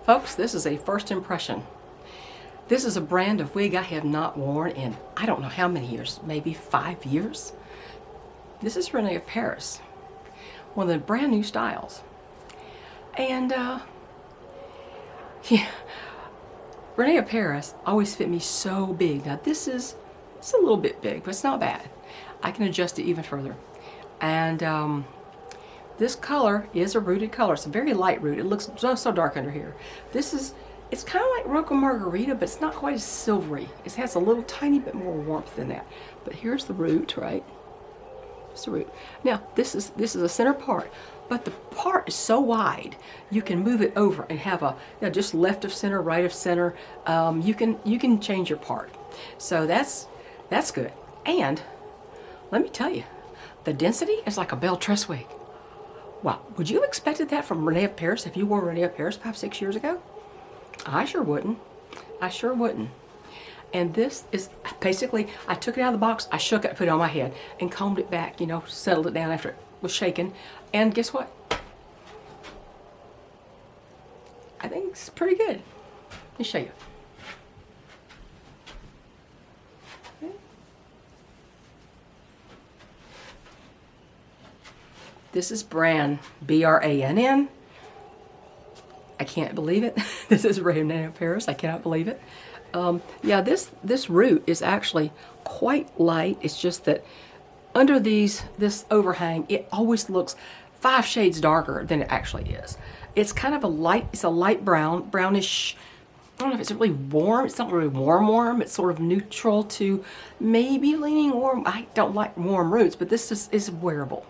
Folks, this is a first impression. This is a brand of wig I have not worn in I don't know how many years, maybe 5 years. This is Rene of Paris, one of the brand new styles. And yeah, Rene of Paris always fit me so big. Now it's a little bit big, but it's not bad. I can adjust it even further. And this color is a rooted color. It's a very light root. It looks so dark under here. It's kind of like Roca Margarita, but it's not quite as silvery. It has a little tiny bit more warmth than that. But here's the root, right? It's the root. Now, this is a center part, but the part is so wide, you can move it over and have just left of center, right of center. You can change your part. So that's good. And let me tell you, the density is like a belle tress wig. Wow, would you have expected that from Rene of Paris if you wore Rene of Paris 5-6 years ago? I sure wouldn't. I sure wouldn't. And this is basically, I took it out of the box, I shook it, put it on my head, and combed it back, settled it down after it was shaken. And guess what? I think it's pretty good. Let me show you. This is Brann, B-R-A-N-N. I can't believe it. This is Rene of Paris. I cannot believe it. Yeah, this root is actually quite light. It's just that under this overhang, it always looks 5 shades darker than it actually is. It's kind of a light brownish. I don't know if it's really warm. It's not really warm. It's sort of neutral to maybe leaning warm. I don't like warm roots, but this is wearable.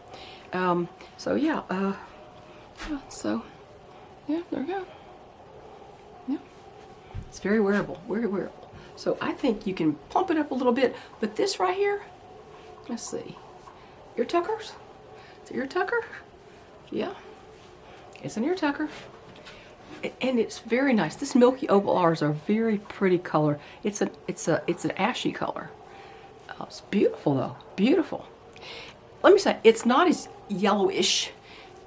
So yeah, yeah, there we go. Yeah, it's very wearable, very wearable. So I think you can pump it up a little bit, but this right here, let's see, ear tuckers. It's an ear tucker. Yeah, it's an ear tucker, and it's very nice. This Milky Opal R is a very pretty color. It's an ashy color. It's beautiful though, beautiful. Let me say, it's not as yellowish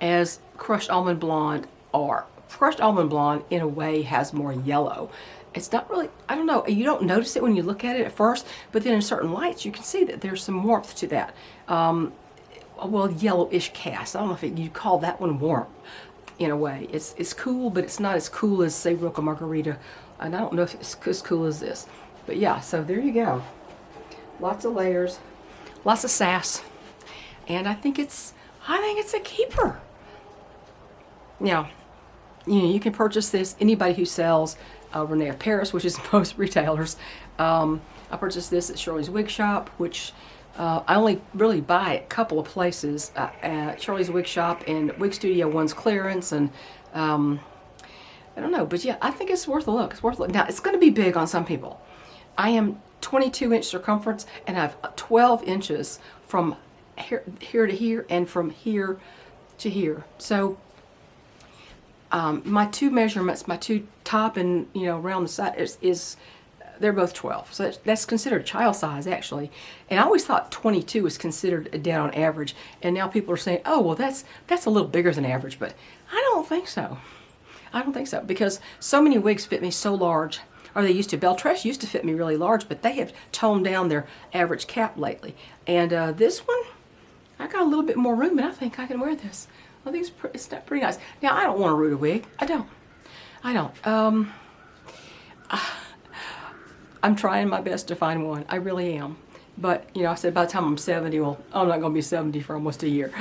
as Crushed Almond Blonde are. Crushed Almond Blonde, in a way, has more yellow. It's not really, I don't know, you don't notice it when you look at it at first, but then in certain lights you can see that there's some warmth to that. Well, yellowish cast. I don't know if you'd call that one warm, in a way. It's cool, but it's not as cool as, say, Roca Margarita. And I don't know if it's as cool as this. But yeah, so there you go. Lots of layers, lots of sass. And I think it's a keeper. Now, you can purchase this. Anybody who sells Rene of Paris, which is most retailers, I purchased this at Shirley's Wig Shop, which I only really buy at a couple of places, at Shirley's Wig Shop and Wig Studio One's clearance, and I don't know, but yeah, I think it's worth a look. It's worth a look. Now, it's going to be big on some people. I am 22-inch circumference, and I have 12 inches from here to here and from here to here. So my two measurements, my two top and around the side is they're both 12. So that's considered child size actually. And I always thought 22 was considered dead on average. And now people are saying, oh well, that's a little bigger than average. But I don't think so. I don't think so, because so many wigs fit me so large. Or they used to. Belle Tress used to fit me really large, but they have toned down their average cap lately. And this one, I got a little bit more room, and I think I can wear this. I think it's pretty nice. Now, I don't want to root a wig. I don't. I'm trying my best to find one. I really am. But, I said by the time I'm 70, well, I'm not going to be 70 for almost a year.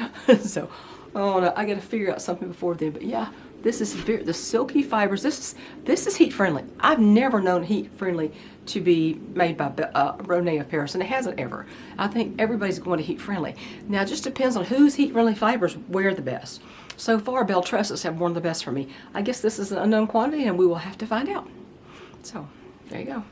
So, oh no, I got to figure out something before then. But yeah, this is the silky fibers. This is heat friendly. I've never known heat friendly to be made by Rene of Paris, and it hasn't ever. I think everybody's going to heat friendly. Now it just depends on whose heat friendly fibers wear the best. So far, Belle Tresses have worn the best for me. I guess this is an unknown quantity, and we will have to find out. So there you go.